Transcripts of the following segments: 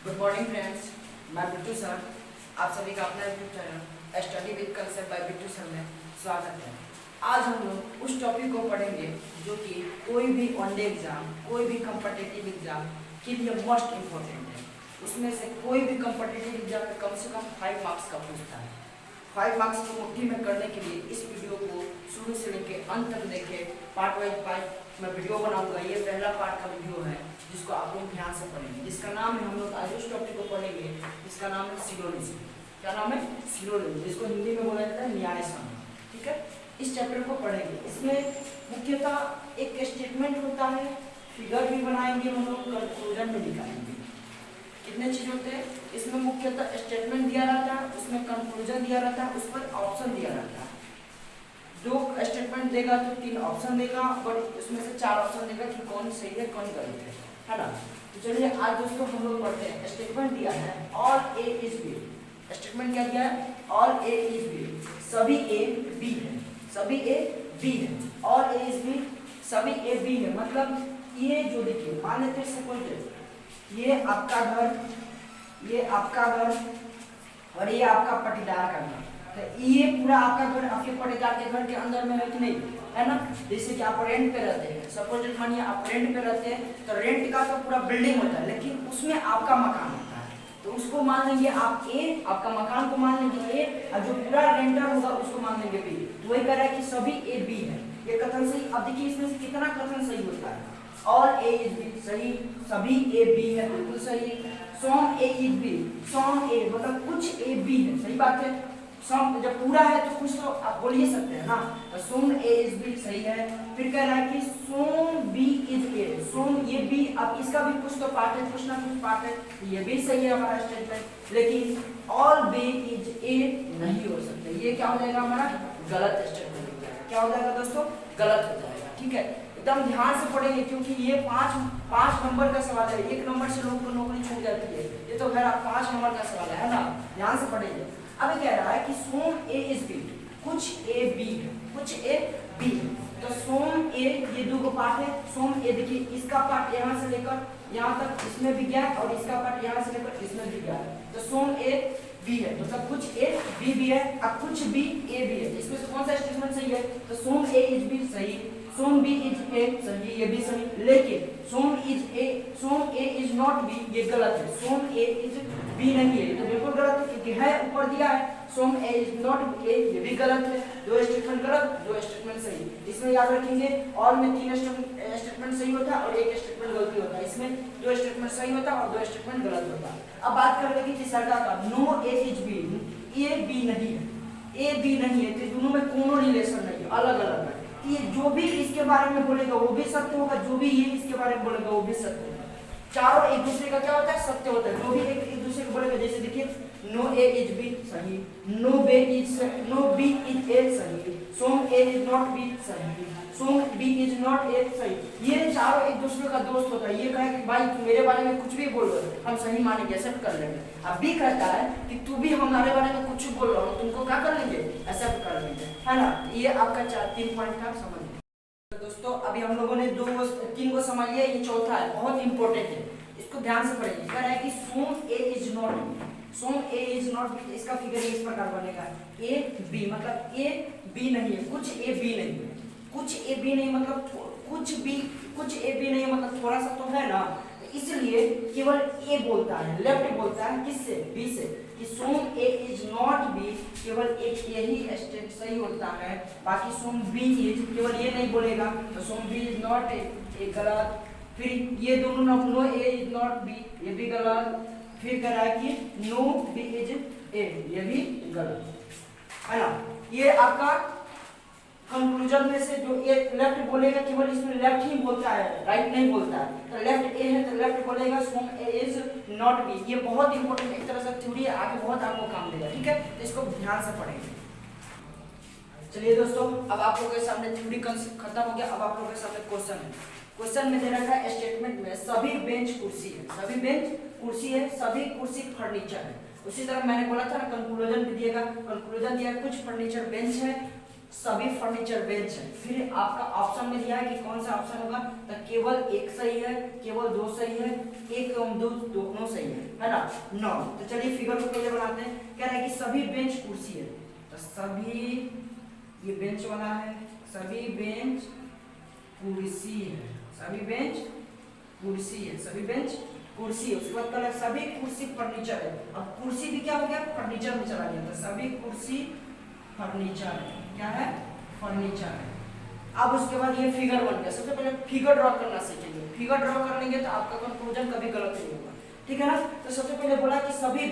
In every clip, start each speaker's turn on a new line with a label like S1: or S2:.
S1: Good morning friends, मैं Bittu sir. आप सभी का अपना YouTube channel study with concept by Bittu sir में स्वागत है। आज हम लोग उस टॉपिक को पढ़ेंगे जो कि कोई भी वनडे एग्जाम, कोई भी कॉम्पिटिटिव एग्जाम के लिए मोस्ट इम्पोर्टेंट है। उसमें से कोई भी कॉम्पिटिटिव एग्जाम में कम से कम 5 मार्क्स का पूछता है। 5 मार्क्स को मुट्ठी में करने के लिए इस वीडियो को शुरू से लेकर अंत तक देखें। पार्ट वाइज पार्ट मैं वीडियो बनाऊंगा। ये पहला पार्ट का वीडियो है जिसको आप लोग ध्यान से पढ़ेंगे, जिसका नाम है, हम लोग आज उस टॉपिक को पढ़ेंगे जिसका नाम है सिलोजिज्म। क्या नाम है? सिलोजिज्म, जिसको हिंदी में बोला जाता है न्याय समझ। ठीक है, इस चैप्टर को पढ़ेंगे। इसमें मुख्यतः एक स्टेटमेंट होता है, फिगर भी बनाएंगे, हम लोग कंक्लूजन भी निकालेंगे। कितने चीज होते हैं इसमें? मुख्यतः स्टेटमेंट दिया रहता है, उसमें कंक्लूजन दिया रहता है, उस पर ऑप्शन दिया रहता है। 2 स्टेटमेंट देगा तो 3 ऑप्शन देगा, और उसमें से 4 ऑप्शन देगा कि कौन सही है कौन गलत है ना। तो चलिए आज दोस्तों हम लोग पढ़ते हैं। स्टेटमेंट दिया है all A is B. Statement क्या दिया है? ऑल ए इज बी, सभी ए बी है, सभी ए बी है। ऑल ए इज बी, सभी ए बी है, मतलब ये जो देखिए, मान लेते हैं सपोज ये आपका घर, ये आपका घर और ये आपका पटीदार का घर। तो ये पूरा आपका घर आपके पटीदार के घर के अंदर में है कि नहीं, है ना। जैसे कि आप रेंट पे रहते हैं, सपोज मानिए आप रेंट पे रहते हैं, तो रेंट का तो पूरा बिल्डिंग होता है, लेकिन उसमें आपका मकान होता है। तो उसको मान लेंगे आप ए, आपका मकान को मान लेंगे ए, और जो पूरा रेंटर होगा उसको मान लेंगे बी। तो वही कह रहा है कि सभी ए बी है। ये कथन सही। अब देखिए इसमें से कितना कथन सही होता है। ऑल ए इज बी सही, सभी ए बी है, बिल्कुल सही। सम ए इज बी, सम ए मतलब कुछ ए बी है, सही बात है। सम जब पूरा है तो कुछ तो आप बोल ही सकते हैं ना। तो सोम ए इज बी सही है। फिर कह रहा है कि सोम बी इज ए, सोम ये बी, अब इसका भी कुछ तो पार्ट है, कुछ ना कुछ पार्ट है, ये भी सही है हमारा स्टेटमेंट। लेकिन ऑल बी इज ए नहीं हो सकता, ये क्या हो जाएगा हमारा? गलत स्टेटमेंट हो जाएगा। क्या हो जाएगा दोस्तों? गलत हो जाएगा। ठीक है, एकदम ध्यान से पढ़ेंगे क्योंकि ये 5 नंबर का सवाल है। 1 नंबर से लोगों को नौकरी छूट जाती है, ये तो खैर 5 नंबर का सवाल है ना। ध्यान से पढ़ेंगे। अब कह रहा है कि सोम ए इज बी, कुछ ए बी है, कुछ ए बी है। तो सोम ए, ये 2 पार्ट है। सोम ए देखिए, इसका पार्ट यहाँ से लेकर यहाँ तक इसमें भी गया, और इसका पार्ट यहाँ से लेकर इसमें भी गया। तो सोम ए बी है, मतलब कुछ ए बी भी है, अब कुछ बी ए भी है। इसमें से कौन सा स्टेटमेंट सही है? तो सोम ए इज बी सही, सोम बी इज ए सही, ये भी सही। लेकिन सोम ए इज नॉट बी, ये गलत है। सोम ए इज बी नहीं है, तो बिल्कुल गलत है क्योंकि है ऊपर दिया है। सोम ए इज नॉट ए, ये भी गलत है। 2 स्टेटमेंट गलत, 2 स्टेटमेंट सही। इसमें याद रखेंगे ऑल में 3 स्टेटमेंट सही होता है और 1 स्टेटमेंट गलती होता है। इसमें 2 स्टेटमेंट सही होता है और 2 स्टेटमेंट गलत होता है। अब बात कर लेंगे तीसरा का, no A is B, A B नहीं है, ए बी नहीं है, तो दोनों में कोनो रिलेशन नहीं है, अलग अलग है। ये जो भी इसके बारे में बोलेगा वो भी सत्य होगा, जो भी ये इसके बारे में बोलेगा वो भी सत्य होगा। चारों एक दूसरे का क्या होता है? सत्य होता है। जो भी एक दूसरे को बोलेगा, जैसे देखिए नो ए इज बी सही, नो बी इज ए सही, some A is not B सही, सोम बी इज नॉट ए सही। ये चारों एक दूसरे का दोस्त होता है। ये कहे कि भाई तू मेरे बारे में कुछ भी बोल रहा है, हम सही मानेंगे, एक्सेप्ट कर लेंगे। अब भी कहता है कि तू भी हमारे बारे में कुछ बोल रहा हो, तुमको क्या कर लेंगे? एक्सेप्ट कर लेंगे, है ना। ये आपका 3 पॉइंट का समझ। दोस्तों अभी हम लोगों ने 3 को समझ लिया, ये चौथा है, बहुत इंपॉर्टेंट है, इसको ध्यान से पढ़िए। कह रहा है कि some A is not b, some A is not b, इसका फिगर इस प्रकार बनेगा ए बी, मतलब ए बी नहीं है, कुछ ए बी नहीं है, कुछ ए बी नहीं मतलब कुछ ए बी नहीं मतलब थोड़ा सा तो है ना। इसलिए केवल ए बोलता है, लेफ्ट बोलता है किससे? बी से, कि some A is not B, केवल एक यही स्टेट सही होता है, बाकी सोम बी इज, केवल ये नहीं बोलेगा तो some B is not A गलत। फिर ये दोनों no A is not B, ये भी गलत। फिर कह रहा है कि नो बी इज ए, ये भी गलत, है ना। ये आपका कंक्लूजन में से जो ए लेफ्ट बोलेगा, केवल इसमें लेफ्ट ही बोलता है, राइट नहीं बोलता है। तो लेफ्ट ए है तो लेफ्ट बोलेगा सोम ए इज नॉट बी। ये बहुत इंपॉर्टेंट एक तरह से थ्योरी है, आगे बहुत आपको काम देगा। ठीक है, तो इसको ध्यान से पढ़ेंगे। चलिए दोस्तों, अब आप लोगों के सामने थ्योरी खत्म हो गया। अब आप लोगों के सामने क्वेश्चन है। क्वेश्चन में दे रखा है स्टेटमेंट में सभी बेंच कुर्सी है, सभी बेंच कुर्सी है, सभी कुर्सी फर्नीचर है। उसी तरह मैंने बोला था ना कंक्लूजन भी दिएगा, कंक्लूजन दिया कुछ फर्नीचर बेंच है, सभी फर्नीचर बेंच है। फिर आपका ऑप्शन में दिया है कि कौन सा ऑप्शन होगा, तो केवल एक सही है, केवल दो सही है, एक एवं दो दोनों सही है ना। नौ। तो चलिए फिगर को पहले बनाते हैं। कह रहा है कि सभी बेंच कुर्सी है, तो सभी, ये बेंच वाला है, सभी बेंच कुर्सी है, सभी बेंच कुर्सी है, सभी बेंच कुर्सी है। उसके बाद कह रहा है सभी कुर्सी फर्नीचर है। अब कुर्सी भी क्या हो गया, फर्नीचर में चला गया, तो सभी कुर्सी फर्नीचर है। क्या है, फर्नीचर है। अब उसके बाद ये फिगर बन गया। सबसे पहले फिगर ड्रॉ करना सीखेंगे। फिगर ड्रॉ कर लेंगे तो आपका कंक्लूजन कभी गलत नहीं होगा, ठीक है ना। तो सबसे पहले बोला कि सभी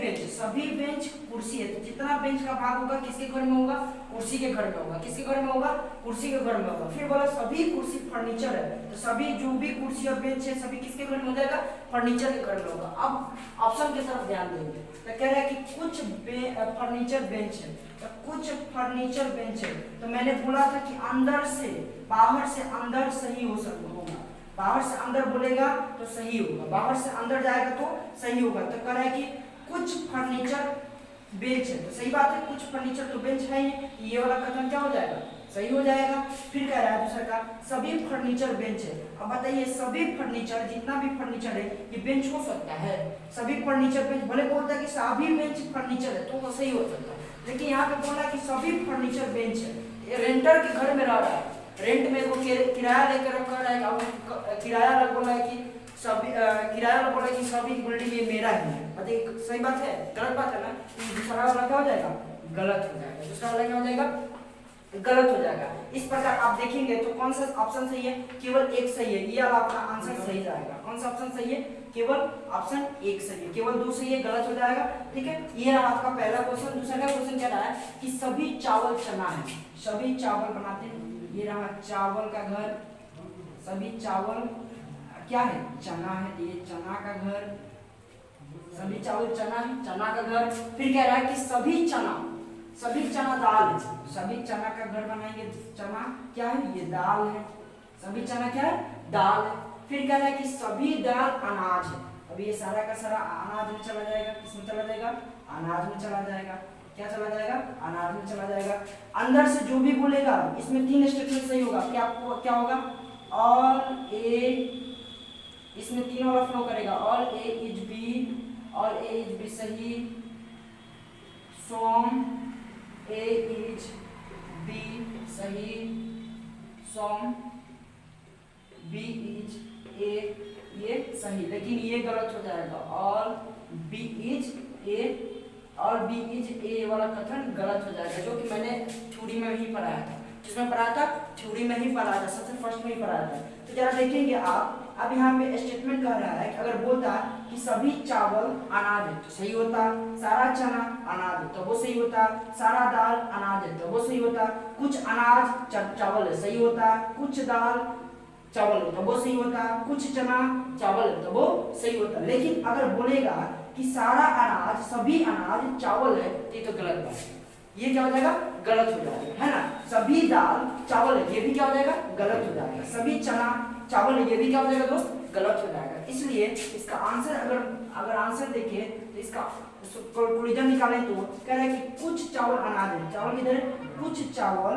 S1: बेंच कुर्सी है, तो जितना बेंच का भाग होगा किसके घर में होगा, कुर्सी के घर में होगा। किसके घर में होगा, कुर्सी के घर में होगा। फिर बोला सभी कुर्सी फर्नीचर है, तो सभी जो भी कुर्सी और बेंच है सभी किसके घर में हो जाएगा, फर्नीचर के घर में होगा। अब ऑप्शन की तरफ ध्यान देंगे, तो कह रहा है कि कुछ फर्नीचर बेंच है, तो कुछ फर्नीचर बेंच है। तो मैंने बोला था कि अंदर से बाहर से अंदर सही हो सकता होगा, बाहर से अंदर बोलेगा तो सही होगा, बाहर से अंदर जाएगा तो सही होगा। तो कह रहा है कि कुछ फर्नीचर बेंच है, तो सही बात है, कुछ फर्नीचर तो बेंच है ही, ये वाला कथन क्या हो जाएगा, सही हो जाएगा। फिर कह रहा है दूसरा का सभी फर्नीचर बेंच है। अब बताइए सभी फर्नीचर, जितना भी फर्नीचर है ये बेंच हो सकता है, सभी फर्नीचर बेंच, भले बोलता है कि सभी बेंच फर्नीचर है तो वो सही हो सकता है, लेकिन यहाँ पे बोला कि सभी फर्नीचर बेंच है। ये रेंटर के घर में रह रहा है, रेंट में को किराया लेकर रखा है, किराया बोला है कि सभी किराया बोला कि सभी बिल्डिंग ये मेरा ही है। बताइए सही बात है, गलत बात है ना। दूसरा वाला क्या हो जाएगा, गलत हो जाएगा। दूसरा वाला क्या हो जाएगा, गलत हो जाएगा। इस प्रकार आप देखेंगे तो कौन सा ऑप्शन सही है, केवल एक सही है, ये वाला आपका आंसर सही जाएगा। कौन सा ऑप्शन सही है, केवल ऑप्शन एक सही है, केवल दो सही है, गलत हो जाएगा, ठीक है। ये आपका पहला क्वेश्चन। दूसरा क्वेश्चन क्या रहा है कि सभी चावल चना है, सभी चावल बनाते हैं, ये रहा चावल का घर, सभी चावल क्या है, चना है, ये चना का घर, सभी चावल चना है, चना का घर। फिर कह रहा है कि सभी चना दाल है, सभी चना का घर बनाएंगे, चना क्या है, ये दाल है, सभी चना क्या है, दाल है। फिर कह रहा है कि सभी दाल अनाज है। अब ये सारा का सारा अनाज में चला जाएगा, किसमें चला जाएगा, अनाज में चला जाएगा। क्या चला जाएगा, अनाज में चला जाएगा। अंदर से जो भी बोलेगा इसमें तीन स्टेटमेंट सही होगा। क्या होगा, ऑल ए, इसमें तीन वाला फ्लो करेगा, all A is B, all A is B सही, सोम ए इज बी सही, सोम बी इज ए ये सही, लेकिन ये गलत हो जाएगा, ऑल बी इज ए, और बी इज ए वाला कथन गलत हो जाएगा, जो कि मैंने थ्योरी में ही पढ़ाया था। जिसमें पढ़ाया था, थ्योरी में ही पढ़ाया था, सबसे फर्स्ट में ही पढ़ाया था। तो जरा देखेंगे आप, अब यहाँ पे स्टेटमेंट कह रहा है कि अगर बोलता कि सभी चावल अनाज है तो सही होता, सारा चना अनाज है तो वो सही होता, सारा दाल अनाज है तो वो सही होता, कुछ अनाज चावल है सही होता, कुछ दाल चावल है तो वो सही होता, कुछ चना चावल है तो वो सही होता। लेकिन अगर बोलेगा कि सारा अनाज, सभी अनाज चावल है, ये तो गलत बात है, ये क्या हो जाएगा, गलत हो जाएगा, है ना। सभी दाल चावल है, ये भी क्या हो जाएगा, गलत हो जाएगा। सभी चना चावल है, ये भी क्या हो जाएगा दोस्त, गलत हो जाएगा। इसलिए इसका आंसर अगर आंसर देखें तो इसका कंक्लूजन निकालें तो कह रहा है कि कुछ चावल अनाज है, चावल किधर है, कुछ चावल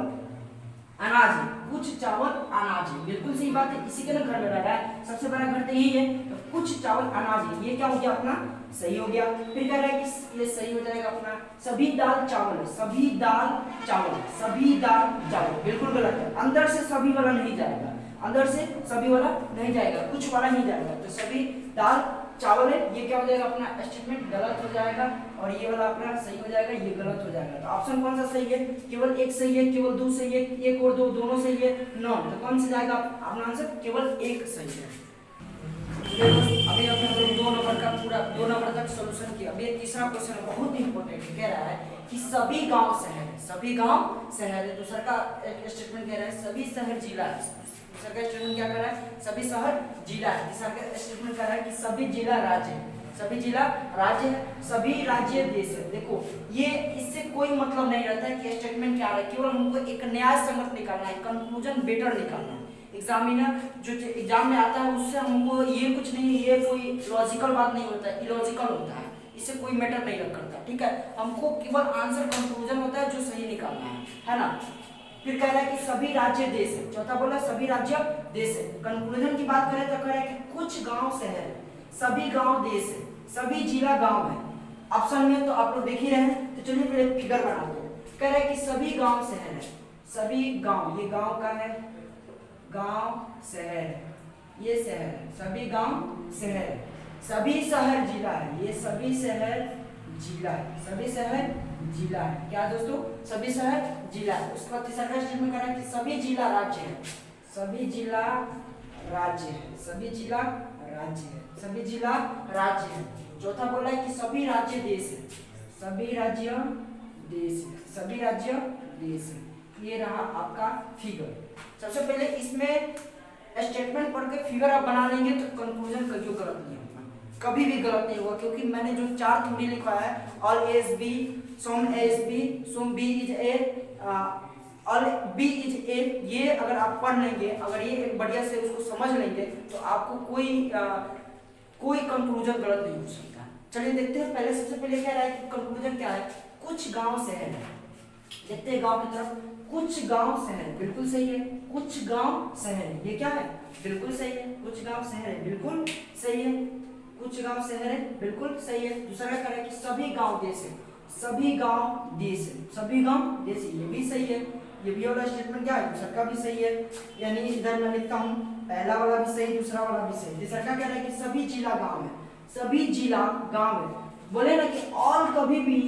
S1: अनाज है, कुछ चावल अनाज है, बिल्कुल सही बात है। इसी के ना घर में रह रहा है, सबसे बड़ा घर तो यही है, तो कुछ चावल अनाज है, ये क्या हो गया अपना, सही हो गया। फिर कह रहा है कि ये सही हो जाएगा अपना, सभी दाल चावल है, सभी दाल चावल, सभी दाल चावल, बिल्कुल गलत है। अंदर से सभी वाला नहीं जाएगा, अंदर से सभी वाला नहीं जाएगा, कुछ वाला नहीं जाएगा, तो सभी दाल चावल है, ये क्या हो जाएगा अपना स्टेटमेंट गलत हो जाएगा, और ये वाला अपना सही हो जाएगा, ये गलत हो जाएगा। तो ऑप्शन कौन सा सही है, केवल एक सही है, केवल दो सही है, एक और दो दोनों सही है, नो, तो कौन सा जाएगा अपना आंसर, केवल एक सही है। अभी अपने 2 नंबर का पूरा 2 नंबर तक सॉल्यूशन किया। अभी तीसरा क्वेश्चन बहुत इंपॉर्टेंट है, कह रहा है कि सभी गांव शहर है, सभी गांव शहर है। दूसरा का स्टेटमेंट कह रहा है सभी शहर जिला है, दूसरा का स्टेटमेंट क्या कर रहा है, सभी शहर जिला है। तीसरा का स्टेटमेंट कर रहा है कि सभी जिला राज्य है, सभी जिला राज्य है, सभी राज्य देश है। देखो ये इससे कोई मतलब नहीं रहता है कि स्टेटमेंट क्या है, केवल हमको एक न्याय संगत निकालना है, कंक्लूजन बेटर निकालना है। एग्जामिनर जो एग्जाम में आता है उससे हमको ये कुछ नहीं, ये कोई लॉजिकल बात नहीं होता है, इलॉजिकल होता है, इससे कोई मैटर नहीं करता, ठीक है। हमको केवल आंसर कंक्लूजन होता है जो सही निकालना है ना। फिर कह रहा है कि सभी राज्य देश है, चौथा बोला सभी राज्य देश है। कंक्लूजन की बात करें तो कह रहा है कि कुछ गांव शहर है, सभी गांव देश है, सभी जिला गांव है। ऑप्शन में तो आप लोग देख ही रहे हैं, तो चलिए पहले फिगर बनाते हैं। कह रहा है कि सभी गांव शहर है, सभी गांव, ये गांव का है, गांव शहर, ये शहर है, सभी गांव शहर है, सभी शहर जिला है, ये सभी शहर जिला है, सभी शहर जिला है। क्या दोस्तों, सभी शहर जिला है। उसके बाद तीसरा स्टेटमेंट कर रहा है कि सभी जिला राज्य है, सभी जिला राज्य है, सभी जिला राज्य है, सभी जिला राज्य है। चौथा बोला है कि सभी राज्य देश है, सभी राज्य देश है, सभी राज्य देश है। ये रहा आपका फिगर। सबसे पहले इसमें स्टेटमेंट पढ़ के फिगर आप बना लेंगे तो कंक्लूजन कभी गलत नहीं होगा, कभी भी गलत नहीं होगा, क्योंकि मैंने जो 4 थ्योरी लिखा है, all A is B, some A is B, some B is A, all B is A, ये अगर आप पढ़ लेंगे, अगर ये एक बढ़िया से उसको समझ लेंगे तो आपको कोई कंक्लूजन गलत नहीं हो सकता। चलिए देखते हैं। पहले सबसे पहले कह रहा है कि कंक्लूजन क्या है, कुछ गांव शहर है। देखते हैं गांव की तरफ, कुछ गांव शहर, बिल्कुल सही है, कुछ गांव शहर है, ये क्या है, बिल्कुल सही है, कुछ गांव शहर है, बिल्कुल सही है, कुछ गांव शहर है, बिल्कुल सही है। दूसरा कह रहा है कि सभी गांव देश है, सभी गांव देश है, सभी गांव देश है, ये भी सही है। ये भी वाला स्टेटमेंट क्या है, दूसरा का भी सही है, यानी इधर मैं लिखता हूँ पहला वाला भी सही, दूसरा वाला भी सही। तीसरा का कह रहा है कि सभी जिला गांव है, सभी जिला गांव है। बोले ना कि ऑल कभी भी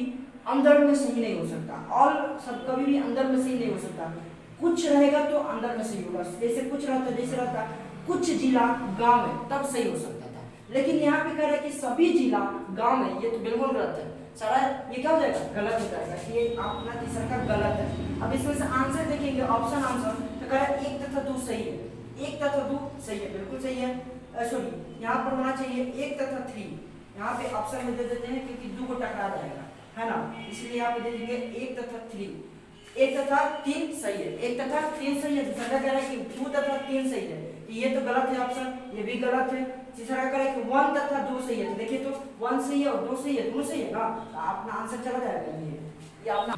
S1: अंदर में सही नहीं हो सकता, ऑल सब कभी भी अंदर में सही नहीं हो सकता, कुछ रहेगा तो अंदर में सही होगा। जैसे कुछ रहता, जैसे रहता कुछ जिला गांव है, तब सही हो सकता था, लेकिन यहाँ पे कह रहा है कि सभी जिला गांव में, ये तो बिल्कुल गलत है सारा, ये क्या हो जाएगा, गलत हो जाएगा, ये अपना तीसरा का गलत है। अब इसमें से आंसर देखेंगे, ऑप्शन आंसर तो कह रहा है 1 तथा 2 सही है, 1 तथा 2 सही है, बिल्कुल सही है। सॉरी, यहाँ पर होना चाहिए 1 तथा 3, यहाँ पे ऑप्शन में दे देते हैं क्योंकि 2 को टकरा जाएगा, है ना, इसलिए यहाँ पे दे देंगे 1 तथा 3, 1 तथा 3 सही है, 1 तथा 3 सही है। दूसरा कह रहा है कि 2 तथा 3 सही है, ये तो गलत है ऑप्शन, ये भी गलत है। तीसरा कह रहा है कि 1 तथा 2 सही है, तो देखिए तो 1 सही है और 2 सही है, दोनों सही है ना, तो अपना आंसर चला जाएगा ये अपना।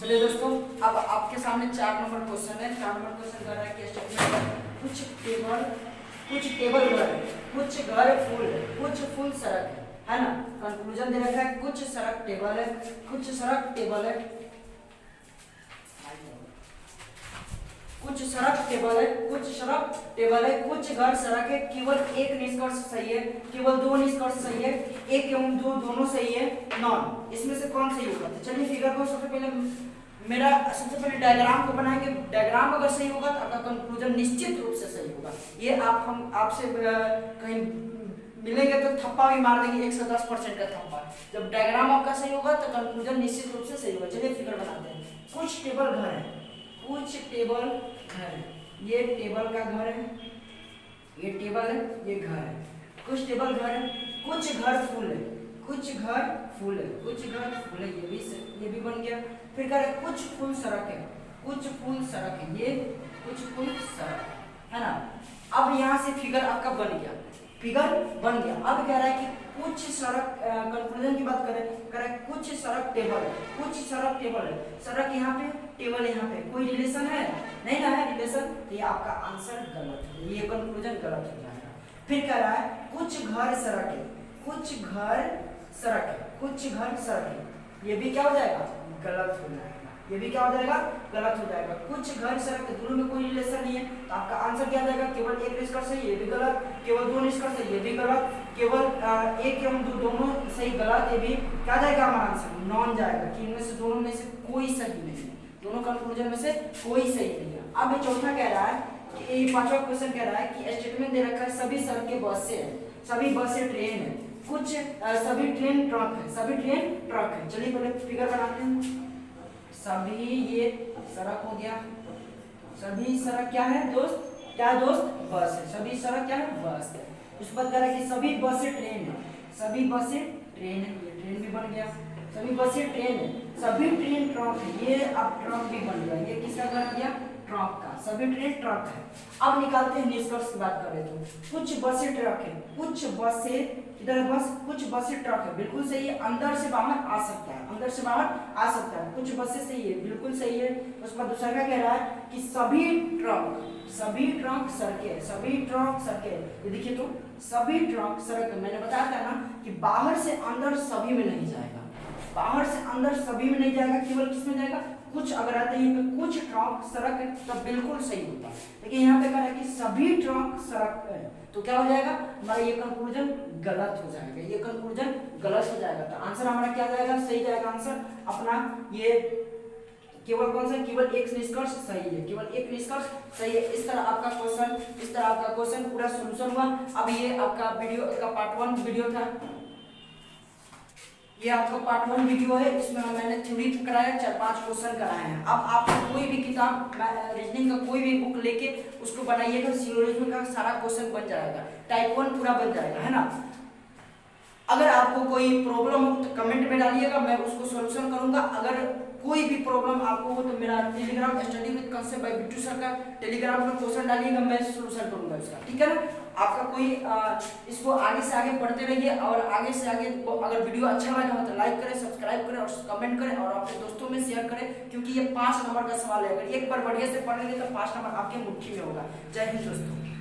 S1: चलिए दोस्तों, अब आपके सामने 4 नंबर क्वेश्चन है। 4 नंबर क्वेश्चन कर रहा है कि स्टेटमेंट कुछ टेबल घर है, कुछ घर फूल है, कुछ फूल सड़क है ना। कंक्लूजन दे रखा है कुछ सड़क टेबल है, कुछ सड़क टेबल है, कुछ सड़क टेबल है, कुछ सड़क टेबल है, कुछ घर सड़क है। केवल एक निष्कर्ष सही है, केवल 2 निष्कर्ष सही है, 1 एवं 2 दोनों सही है, नॉन। इसमें से कौन सही होगा, तो चलिए फिगर को सबसे पहले डायग्राम को बनाएंगे। डायग्राम अगर सही होगा तो आपका कंक्लूजन निश्चित रूप से सही होगा। ये हम आपसे कहीं मिलेंगे तो थप्पा भी मार देंगे, 110% का थप्पा। जब डायग्राम आपका सही होगा तो कंक्लूजन निश्चित रूप से सही होगा। चलिए फिगर बनाते हैं। कुछ टेबल घर है, कुछ टेबल घर है, ये टेबल का घर है, ये टेबल है, ये घर है, कुछ टेबल घर है, कुछ घर फूल है, कुछ घर फूल है, कुछ घर फूल है, ये भी बन गया। फिर कह रहे कुछ फूल सड़क है, कुछ फूल सड़क है, ये कुछ फूल सड़क है ना। अब यहाँ से फिगर आपका बन गया, फिगर बन गया। अब कह रहा है कि कुछ सड़क, कंक्लूजन की बात करें, कह रहा है कुछ सड़क टेबल है, कुछ सड़क टेबल है, सड़क यहाँ पे, टेबल यहाँ पे, कोई रिलेशन है नहीं ना, है रिलेशन, तो ये आपका आंसर गलत है, ये कंक्लूजन गलत हो जाएगा। फिर कह रहा है कुछ घर सड़क है, कुछ घर सड़क है, कुछ घर सड़क है, ये भी क्या हो जाएगा, गलत हो जाएगा, ये भी क्या हो जाएगा, गलत हो जाएगा। कुछ घर सड़क, दोनों में कोई रिलेशन नहीं है, तो आपका आंसर क्या हो जाएगा, केवल 1 निष्कर्ष है, ये भी गलत, केवल 2 निष्कर्ष है, ये भी गलत, केवल 1 एवं 2 दोनों सही, गलत, ये भी क्या जाएगा हमारा आंसर, नॉन जाएगा, कि इनमें से दोनों में से कोई सही नहीं है, दोनों कंक्लूजन में से कोई सही नहीं है। अब ये चौथा कह रहा है कि 5वां क्वेश्चन कह रहा है कि स्टेटमेंट दे रखा है सभी सड़कें बस से है, सभी बसें ट्रेन है, कुछ सभी ट्रेन ट्रक है, सभी ट्रेन ट्रक है। चलिए पहले फिगर बनाते हैं। सभी, ये सड़क हो गया, सभी सड़क क्या है दोस्त, क्या है दोस्त, बस है, सभी सड़क क्या है, बस है। उस पर कह रहा है कि सभी बसें ट्रेन है, सभी बसें ट्रेन है, ये ट्रेन भी बन गया, सभी बसें ट्रेन है, सभी ट्रेन ट्रक है, ये अब ट्रक भी बन गया, ये किसका बन गया, ट्रक का, सभी ट्रेन ट्रक है। अब निकालते हैं निष्कर्ष की बात करें तो कुछ बसें ट्रक है, कुछ बसें तरह बस, कुछ बसें ट्रक है, बिल्कुल सही है, अंदर से बाहर आ सकता है, अंदर से बाहर आ सकता है, कुछ बसें सही है, बिल्कुल सही है। उसके बाद दूसरा क्या कह रहा है कि सभी ट्रक सड़कें, सभी ट्रक सड़कें, ये देखिए तो सभी ट्रक सड़क, मैंने बताया था ना कि बाहर से अंदर सभी में नहीं जाएगा, बाहर से अंदर सभी में नहीं जाएगा, केवल किस में जाएगा, कुछ। अगर आते हैं तो कुछ ट्रक सड़क है तो बिल्कुल सही होता है, लेकिन यहाँ पे कह रहा है कि सभी ट्रक सड़क है, तो क्या हो जाएगा हमारा ये कंक्लूजन गलत हो जाएगा, ये कंक्लूजन गलत हो जाएगा। तो आंसर हमारा क्या जाएगा, सही जाएगा आंसर अपना। ये केवल कौन सा, केवल एक निष्कर्ष सही है, केवल एक निष्कर्ष सही है। इस तरह आपका क्वेश्चन पूरा सॉल्यूशन हुआ। अब ये आपका वीडियो का पार्ट 1 वीडियो था, ये आपका पार्ट 1 वीडियो है, इसमें मैंने थ्योरी कराया, 4-5 क्वेश्चन कराए हैं। अब आप कोई भी किताब रीजनिंग का कोई भी बुक लेके उसको बनाइएगा, सिलोजिज्म का सारा क्वेश्चन बन जाएगा, टाइप 1 पूरा बन जाएगा, है ना। अगर आपको कोई प्रॉब्लम हो तो कमेंट में डालिएगा, मैं उसको सॉल्यूशन करूंगा। अगर कोई भी प्रॉब्लम आपको हो तो मेरा Telegram study with concept by Bittu sir का टेलीग्राम में क्वेश्चन डालिएगा, मैं सॉल्यूशन करूंगा इसका, ठीक है ना। आपका कोई इसको आगे से आगे पढ़ते रहिए, और आगे से आगे अगर वीडियो अच्छा लगा हो तो लाइक करें, सब्सक्राइब करें और कमेंट करें और अपने दोस्तों में शेयर करें, क्योंकि ये 5 नंबर का सवाल है। अगर एक बार बढ़िया से पढ़ लेंगे तो 5 नंबर आपके मुट्ठी में होगा। जय हिंद दोस्तों।